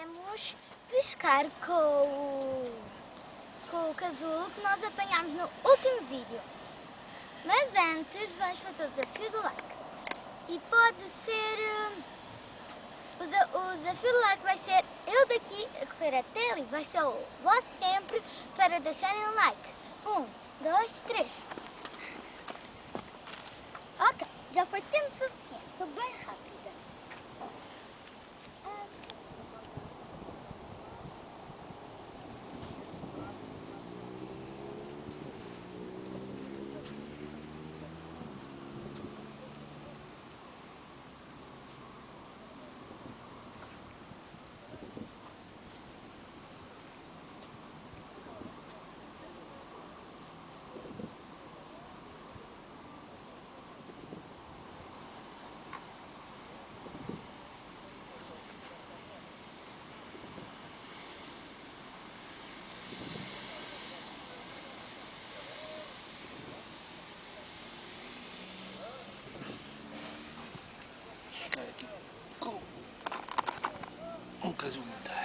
iremos pescar com o casulo que nós apanhámos no último vídeo. Mas antes vamos fazer o desafio do like. E pode ser... o desafio do like vai ser eu daqui a correr até ali. Vai ser o vosso tempo para deixarem um like. 1, 2, 3. Ok, já foi tempo suficiente. Sou bem rápida. Ficar aqui com um casulo inteiro.